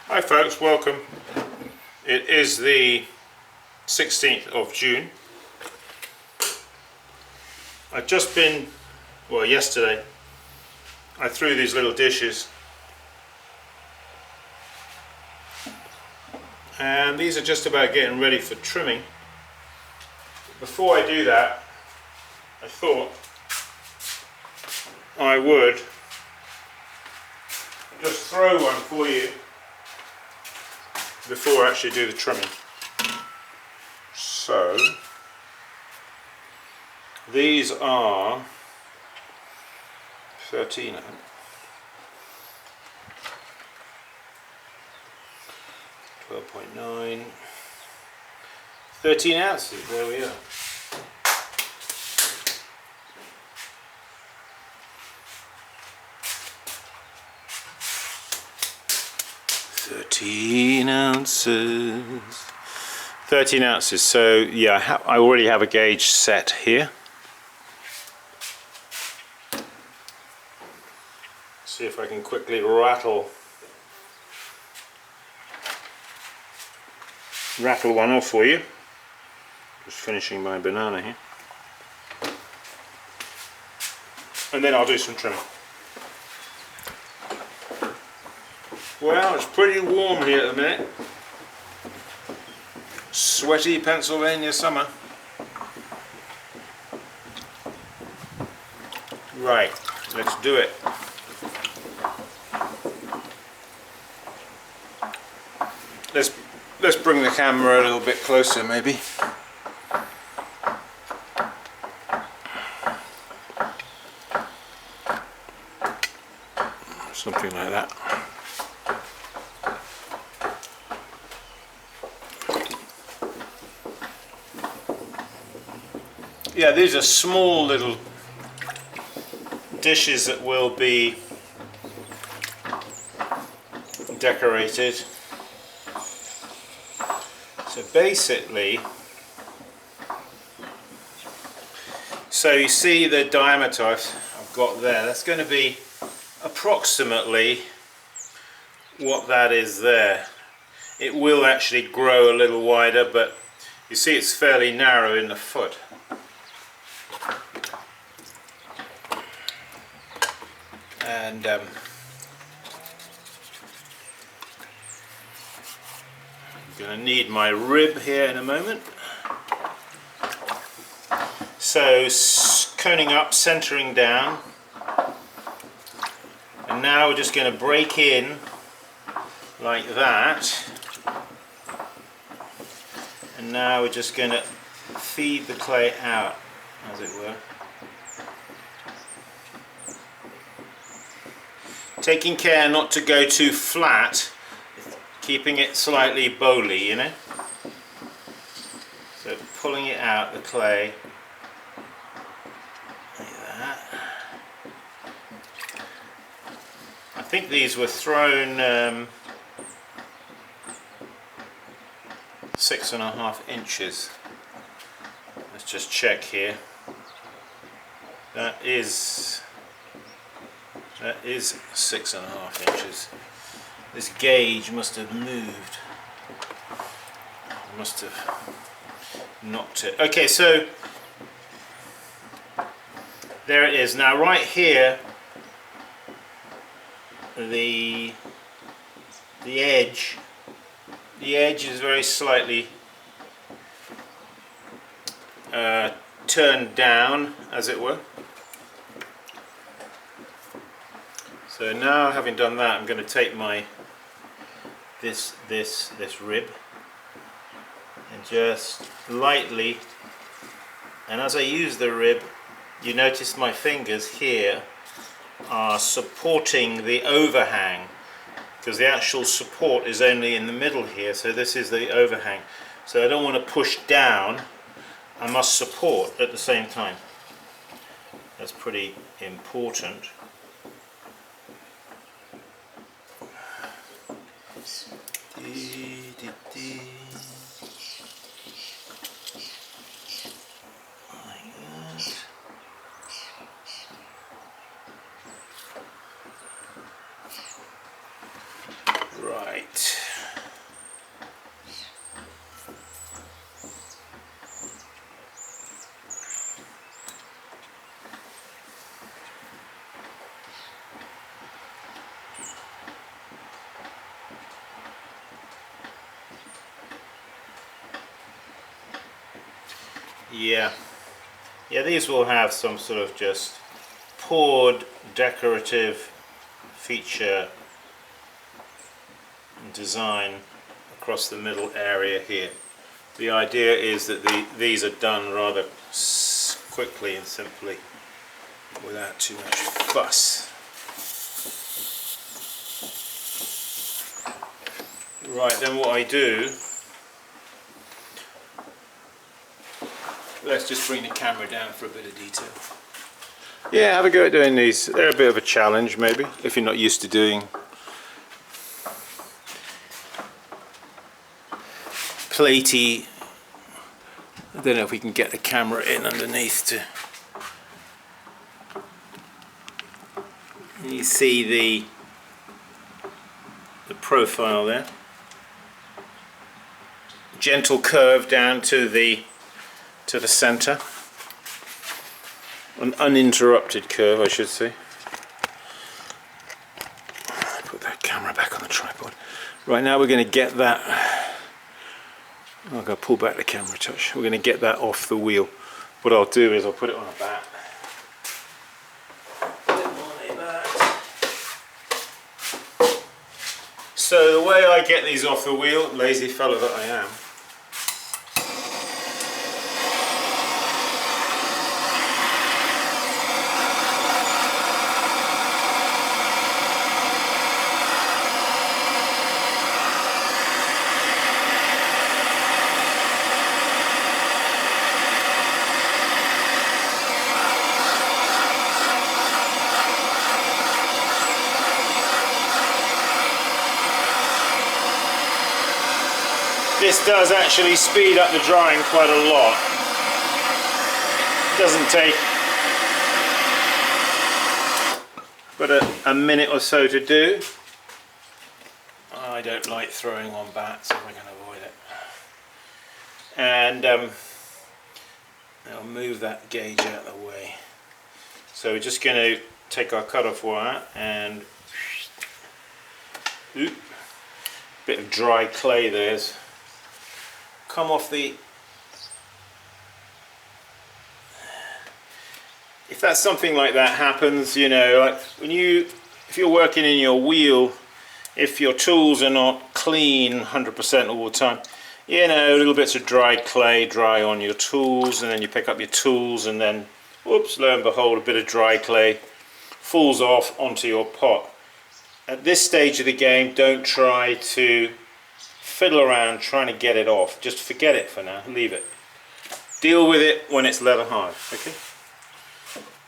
Hi folks, welcome. It is the 16th of June. I've just been, well yesterday, I threw these little dishes and these are just about getting ready for trimming. Before I do that, I thought I would just throw one for you before I actually do the trimming. So these are 13, I think. 12.9, 13 ounces, there we are. Thirteen ounces. So yeah, I already have a gauge set here. See if I can quickly rattle one off for you. Just finishing my banana here, and then I'll do some trimming. Well, it's pretty warm here at the minute. Sweaty Pennsylvania summer. Right, let's do it. Let's bring the camera a little bit closer maybe. Something like that. Yeah, these are small little dishes that will be decorated. So basically, so you see the diameter I've got there, that's going to be approximately what that is there. It will actually grow a little wider, but you see it's fairly narrow in the foot. And I'm going to need my rib here in a moment. So coning up, centering down, and now we're just going to break in like that, and now we're just going to feed the clay out, as it were. Taking care not to go too flat, keeping it slightly bowly, you know. So pulling it out, the clay, like that. I think these were thrown 6.5 inches. Let's just check here. That is 6.5 inches. This gauge must have moved. Must have knocked it. Okay, so there it is. Now right here, the edge is very slightly turned down, as it were. So now, having done that, I'm going to take my this rib and just lightly, and as I use the rib, you notice my fingers here are supporting the overhang, because the actual support is only in the middle here, so this is the overhang. So I don't want to push down, I must support at the same time. That's pretty important. Right. Yeah, these will have some sort of just poured decorative feature design across the middle area here. The idea is that these are done rather quickly and simply without too much fuss. Right, then what I do, let's just bring the camera down for a bit of detail. Yeah, have a go at doing these. They're a bit of a challenge maybe, if you're not used to doing platey. I don't know if we can get the camera in underneath to... You see the profile there. Gentle curve down to the center. An uninterrupted curve, I should say. Put that camera back on the tripod. Right, now we're going to get that... I'm going to pull back the camera a touch. We're going to get that off the wheel. What I'll do is I'll put it on a bat. So the way I get these off the wheel, lazy fellow that I am, this does actually speed up the drying quite a lot. It doesn't take but a minute or so to do. I don't like throwing on bats if I can avoid it. And I'll move that gauge out of the way. So we're just going to take our cut-off wire and bit of dry clay there's come off the... If that's something like that happens, you know, like if you're working in your wheel, if your tools are not clean 100% all the time, you know, little bits of dry clay dry on your tools, and then you pick up your tools and then, whoops, lo and behold, a bit of dry clay falls off onto your pot. At this stage of the game, don't try to fiddle around trying to get it off. Just forget it for now, leave it. Deal with it when it's leather hard, okay?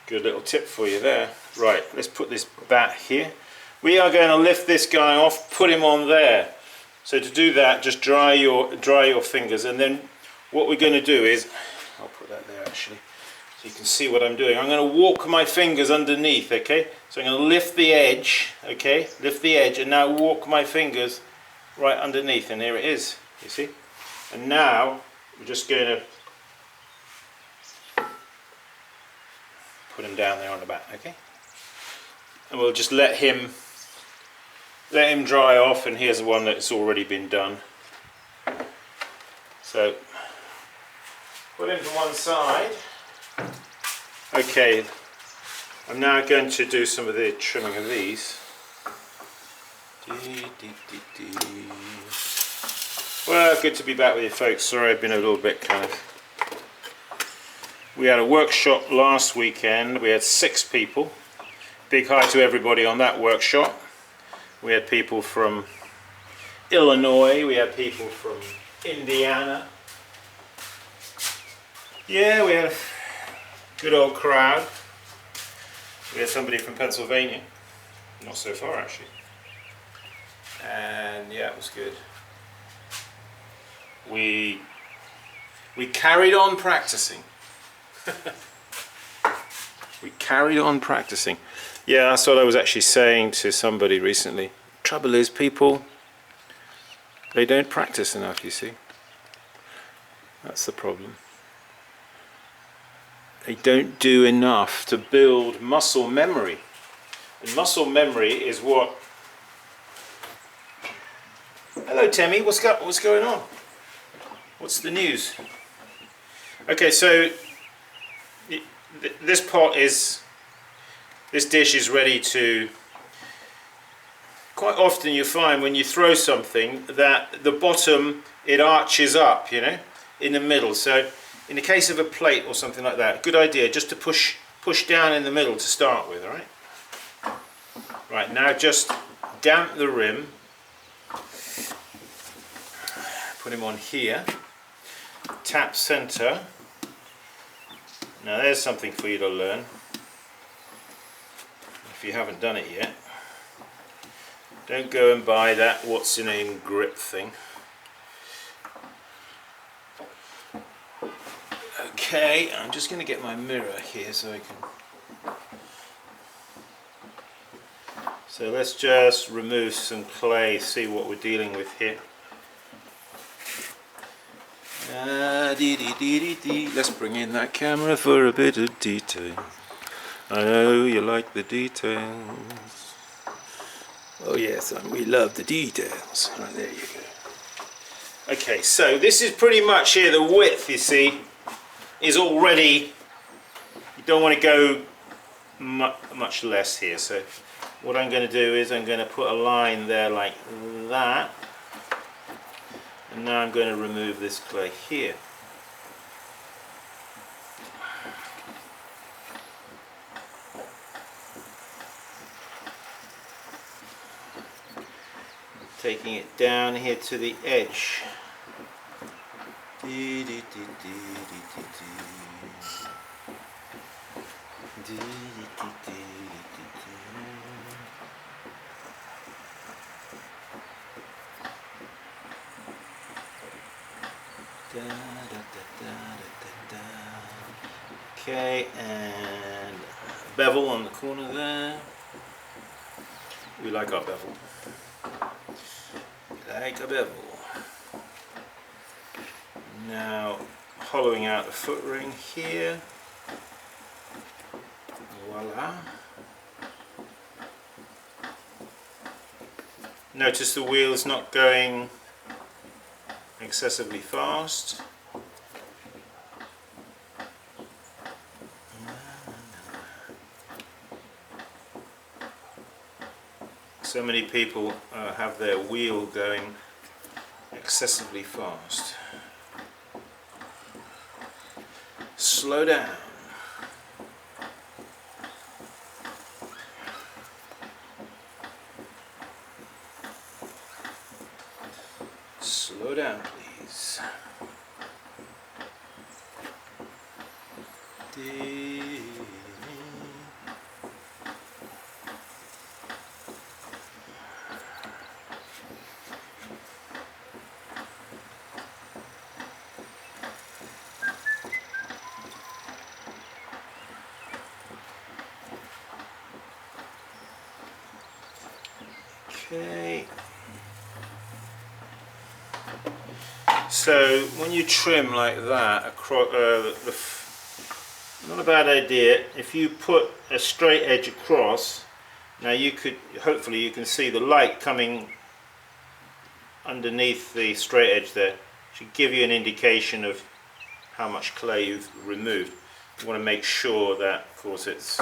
Good little tip for you there. Right, let's put this bat here. We are going to lift this guy off, put him on there. So to do that, just dry your fingers, and then what we're going to do is, I'll put that there actually, so you can see what I'm doing. I'm going to walk my fingers underneath, okay? So I'm going to lift the edge, okay? Lift the edge, and now walk my fingers right underneath, and there it is, you see? And now we're just going to put him down there on the back, okay? And we'll just let him dry off, and here's the one that's already been done. So put him to one side. Okay, I'm now going to do some of the trimming of these. Well, good to be back with you folks. Sorry I've been a little bit kind of... We had a workshop last weekend. We had 6 people. Big hi to everybody on that workshop. We had people from Illinois, we had people from Indiana. Yeah, we had a good old crowd. We had somebody from Pennsylvania. Not so far actually. And yeah, it was good. We carried on practicing. We carried on practicing. Yeah, that's what I was actually saying to somebody recently. Trouble is, people, they don't practice enough, you see. That's the problem. They don't do enough to build muscle memory. And muscle memory is what... Hello, Temmie. What's going on? What's the news? Okay, so this dish is ready to. Quite often you find when you throw something that the bottom, it arches up, you know, in the middle. So in the case of a plate or something like that, good idea just to push down in the middle to start with, all right? Right, now just damp the rim. Put him on here. Tap center. Now there's something for you to learn if you haven't done it yet. Don't go and buy that what's in a grip thing. Okay, I'm just going to get my mirror here so I can. So let's just remove some clay, see what we're dealing with here. Let's bring in that camera for a bit of detail. I know you like the details. Oh yes, we love the details. Right, there you go. Okay, so this is pretty much here, the width, you see, is already, you don't want to go much less here. So what I'm going to do is I'm going to put a line there like that. And now I'm going to remove this clay here. Taking it down here to the edge. Okay, and bevel on the corner there. We like our bevel. Like a bevel. Now hollowing out the foot ring here. Voila. Notice the wheel's not going excessively fast. So many people have their wheel going excessively fast. Slow down. Slow down, please. Okay. So when you trim like that across, not a bad idea. If you put a straight edge across, now you could, hopefully you can see the light coming underneath the straight edge there. Should give you an indication of how much clay you've removed. You want to make sure that, of course, it's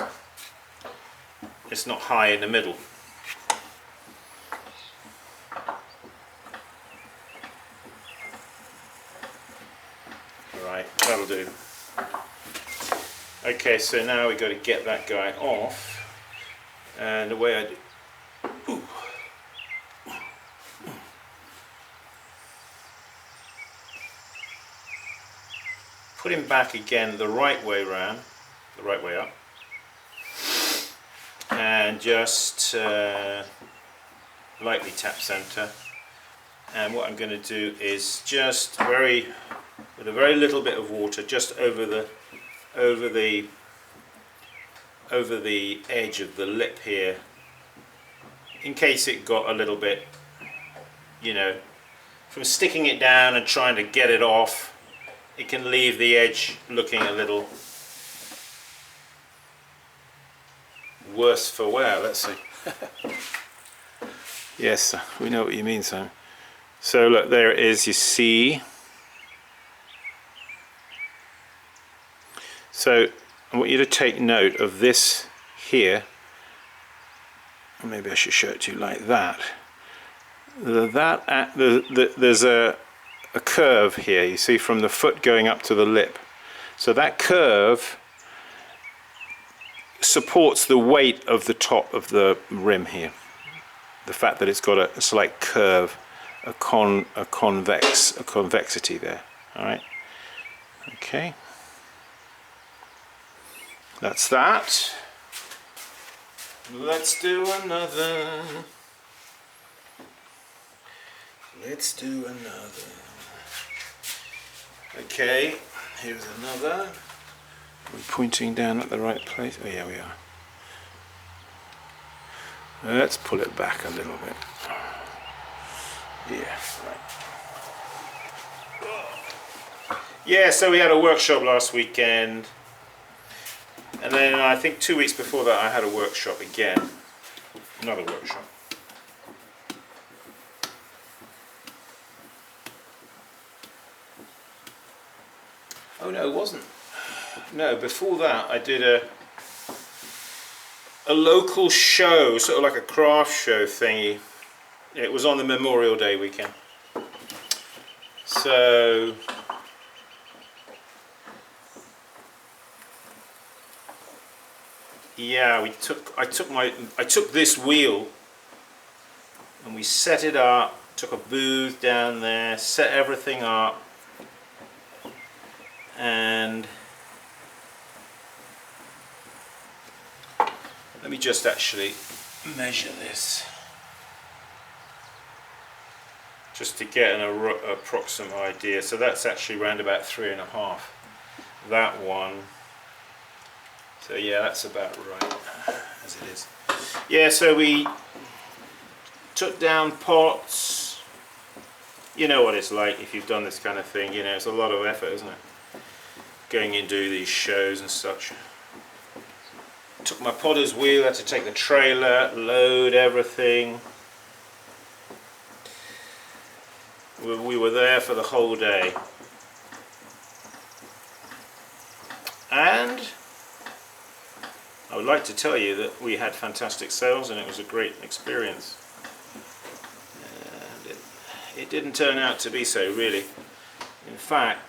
not high in the middle. Alright, that'll do. Okay, so now we've got to get that guy off, and the way I do, put him back again the right way round, the right way up, and just lightly tap center. And what I'm going to do is just with a very little bit of water, just over the edge of the lip here, in case it got a little bit, you know, from sticking it down and trying to get it off, it can leave the edge looking a little worse for wear. Let's see. Yes, we know what you mean, Simon. So look, there it is, you see. So I want you to take note of this here. Maybe I should show it to you like that. There's a curve here, you see, from the foot going up to the lip. So that curve supports the weight of the top of the rim here. The fact that it's got a slight curve, a convexity there. All right. Okay. That's that. Let's do another. Let's do another. Okay, here's another. We're pointing down at the right place. Oh yeah, we are. Let's pull it back a little bit. Yeah, right. Yeah, so we had a workshop last weekend. And then I think 2 weeks before that I had a workshop again. Another workshop. Oh no, it wasn't. No, before that I did a local show, sort of like a craft show thingy. It was on the Memorial Day weekend. So yeah, I took this wheel and we set it up, took a booth down there, set everything up, and let me just actually measure this just to get an approximate idea. So that's actually around about 3.5. That one. So yeah, that's about right as it is. Yeah, so we took down pots. You know what it's like if you've done this kind of thing, you know, it's a lot of effort, isn't it? Going and do these shows and such. Took my potter's wheel, had to take the trailer, load everything. We were there for the whole day. And I would like to tell you that we had fantastic sales and it was a great experience. And it didn't turn out to be so, really. In fact,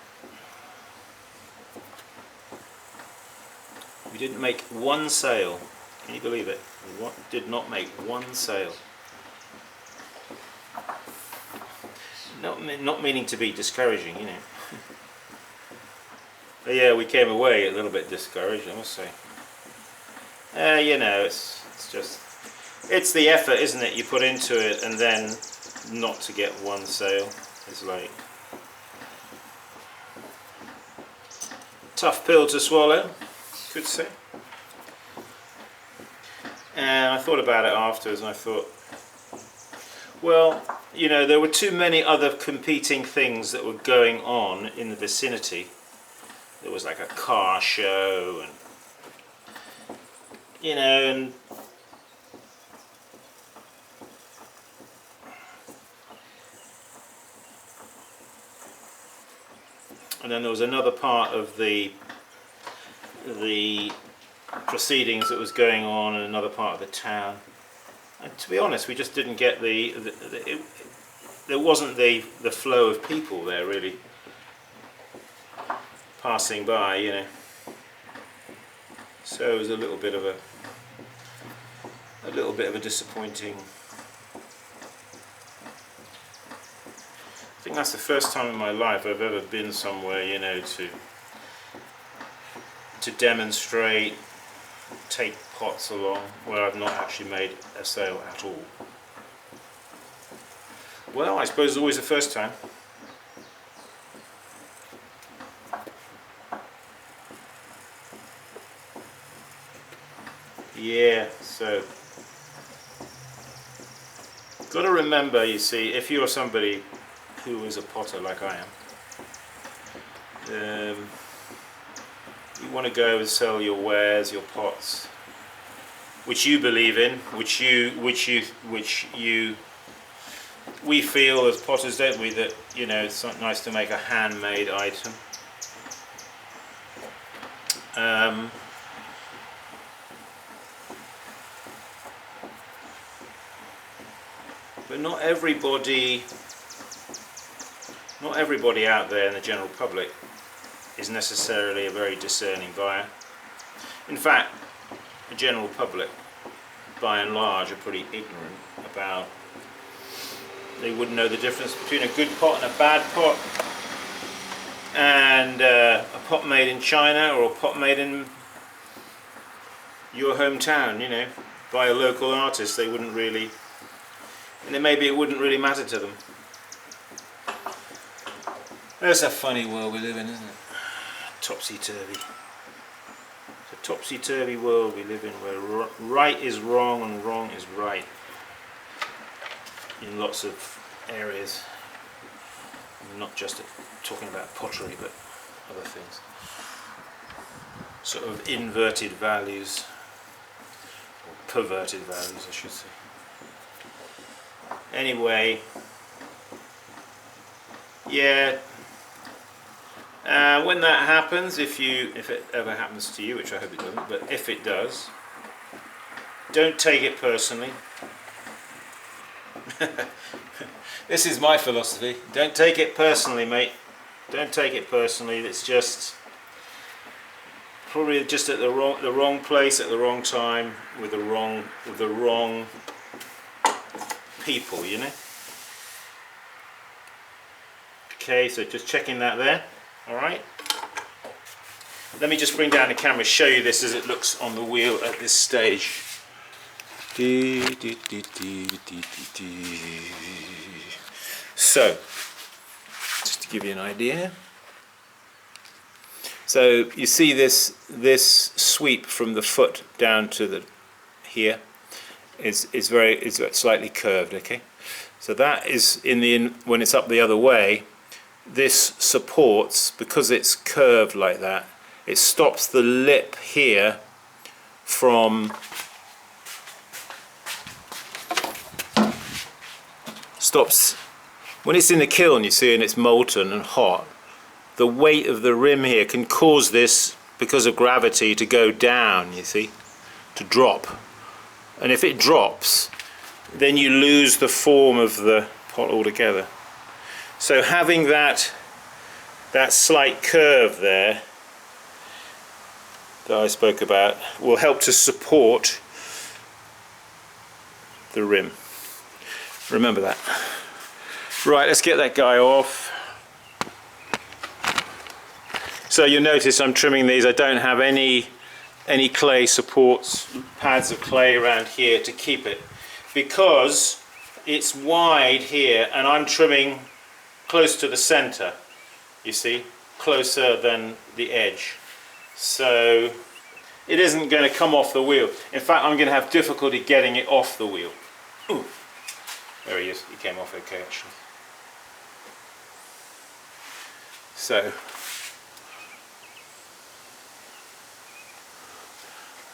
we didn't make one sale. Can you believe it? We did not make one sale. Not meaning to be discouraging, you know. But yeah, we came away a little bit discouraged, I must say. You know, it's the effort, isn't it, you put into it, and then not to get one sale is like tough pill to swallow, could say. And I thought about it afterwards, and I thought, well, you know, there were too many other competing things that were going on in the vicinity. There was like a car show, and you know, and then there was another part of the proceedings that was going on in another part of the town. And to be honest, we just didn't get there wasn't the flow of people there really passing by, you know. So it was a little bit of a disappointing. I think that's the first time in my life I've ever been somewhere, you know, to demonstrate, take pots along, where I've not actually made a sale at all. Well, I suppose it's always the first time. Yeah, so got to remember, you see, if you're somebody who is a potter like I am, you want to go and sell your wares, your pots, which you believe in, which we feel as potters, don't we, that, you know, it's nice to make a handmade item. But not everybody out there in the general public is necessarily a very discerning buyer. In fact, the general public, by and large, are pretty ignorant about. They wouldn't know the difference between a good pot and a bad pot, and a pot made in China or a pot made in your hometown, you know, by a local artist. They wouldn't really, and then maybe it wouldn't really matter to them. It's a funny world we live in, isn't it? Topsy-turvy. It's a topsy-turvy world we live in, where right is wrong and wrong is right in lots of areas. I'm not just talking about pottery, but other things. Sort of inverted values, or perverted values, I should say. Anyway, yeah. When that happens, if it ever happens to you, which I hope it doesn't, but if it does, don't take it personally. This is my philosophy. Don't take it personally, mate. Don't take it personally. It's just probably just at the wrong place at the wrong time with the wrong people, you know. Okay, so just checking that there. All right. Let me just bring down the camera, show you this as it looks on the wheel at this stage. So, just to give you an idea. So you see this sweep from the foot down to the here is slightly curved. Okay, so that is when it's up the other way. This supports, because it's curved like that, it stops the lip here from when it's in the kiln, you see, and it's molten and hot, the weight of the rim here can cause this, because of gravity, to go down, you see, to drop. And if it drops, then you lose the form of the pot altogether. So having that slight curve there that I spoke about will help to support the rim. Remember that. Right, let's get that guy off. So you'll notice I'm trimming these. I don't have any clay supports, pads of clay around here to keep it, because it's wide here and I'm trimming close to the center, you see, closer than the edge. So it isn't going to come off the wheel. In fact, I'm going to have difficulty getting it off the wheel. Ooh, there he is. He came off okay, actually. So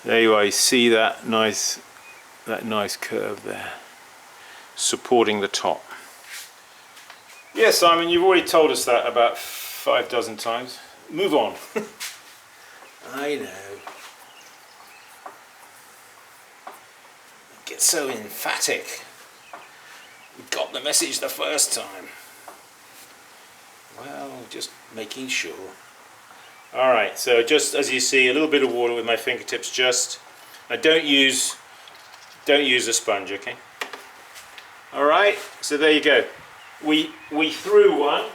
there you are. You see that nice curve there, supporting the top. Yes, Simon, you've already told us that about 5 dozen times. Move on. I know. Get so emphatic. We got the message the first time. Well, just making sure. Alright, so just as you see, a little bit of water with my fingertips, just. I don't use a sponge, okay? Alright, so there you go. We threw one.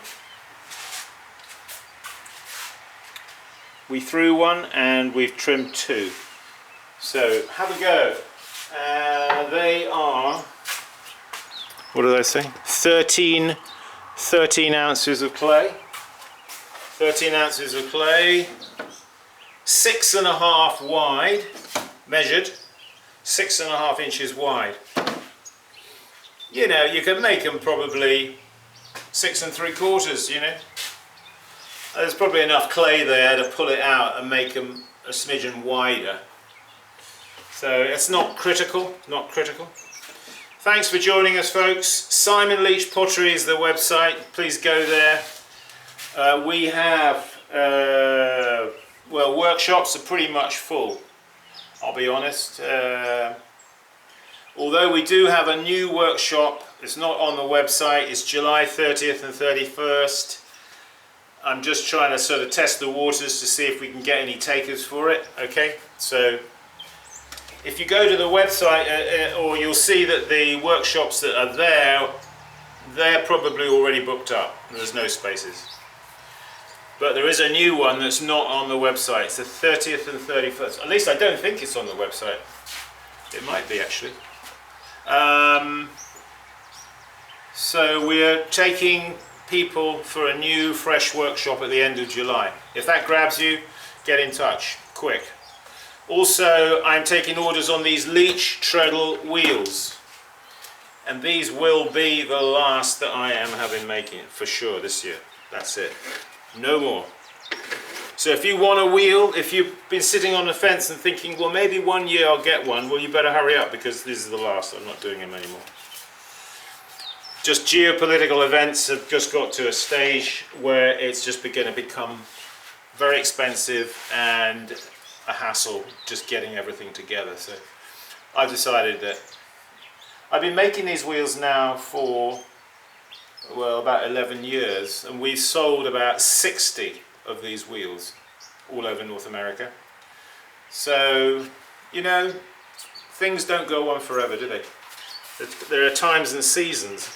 We threw one and we've trimmed 2. So have a go. They are, what did I say? 13 ounces of clay. 13 ounces of clay. 6.5 wide, measured. 6.5 inches wide. You know, you can make them probably 6 3/4, you know. There's probably enough clay there to pull it out and make them a smidgen wider. So it's not critical, not critical. Thanks for joining us, folks. Simon Leach Pottery is the website. Please go there. We have well, workshops are pretty much full, I'll be honest. Although we do have a new workshop, it's not on the website, it's July 30th and 31st. I'm just trying to sort of test the waters to see if we can get any takers for it, okay? So if you go to the website, or you'll see that the workshops that are there, they're probably already booked up, there's no spaces. But there is a new one that's not on the website, it's the 30th and 31st. At least I don't think it's on the website. It might be actually. So we're taking people for a new fresh workshop at the end of July. If that grabs you, get in touch quick. Also, I'm taking orders on these Leach treadle wheels, and these will be the last that I am having making it for sure this year. That's it, no more. So if you want a wheel, if you've been sitting on the fence and thinking, well, maybe one year I'll get one, well, you better hurry up, because this is the last. I'm not doing them anymore. Just geopolitical events have just got to a stage where it's just going to become very expensive and a hassle just getting everything together. So I've decided that I've been making these wheels now for, well, about 11 years, and we've sold about 60 of these wheels all over North America. So, you know, things don't go on forever, do they? There are times and seasons.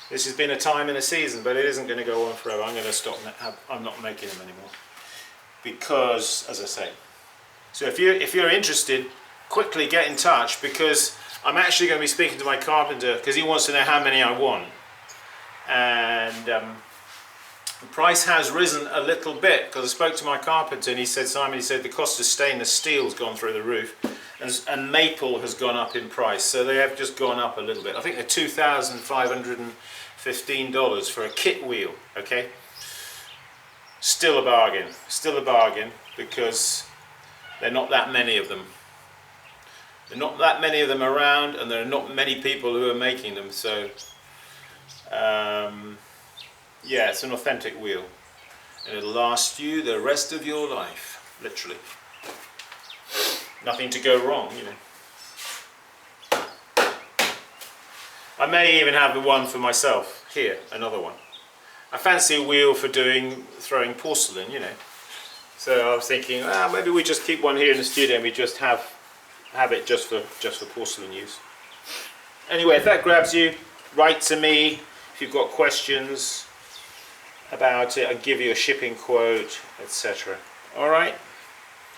This has been a time and a season, but it isn't going to go on forever. I'm going to stop. I'm not making them anymore, because, as I say, so if you're interested, quickly get in touch, because I'm actually going to be speaking to my carpenter, because he wants to know how many I want. And the price has risen a little bit, because I spoke to my carpenter and he said, Simon, he said the cost of stainless steel's gone through the roof, and maple has gone up in price, so they have just gone up a little bit. I think they're $2,515 for a kit wheel, okay? Still a bargain, because there are not that many of them. There are not that many of them around, and there are not many people who are making them, so yeah, it's an authentic wheel, and it'll last you the rest of your life, literally. Nothing to go wrong, you know. I may even have the one for myself here, another one. I fancy a wheel for throwing porcelain, you know. So I was thinking, maybe we just keep one here in the studio and we just have it just for porcelain use. Anyway, if that grabs you, write to me if you've got questions about it. I'll give you a shipping quote, etc. All right.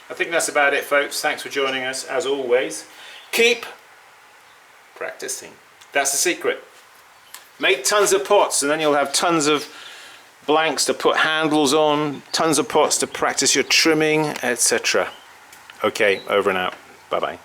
I think that's about it, folks. Thanks for joining us. As always, keep practicing. That's the secret. Make tons of pots, and then you'll have tons of blanks to put handles on, tons of pots to practice your trimming, etc. Okay, over and out. Bye-bye.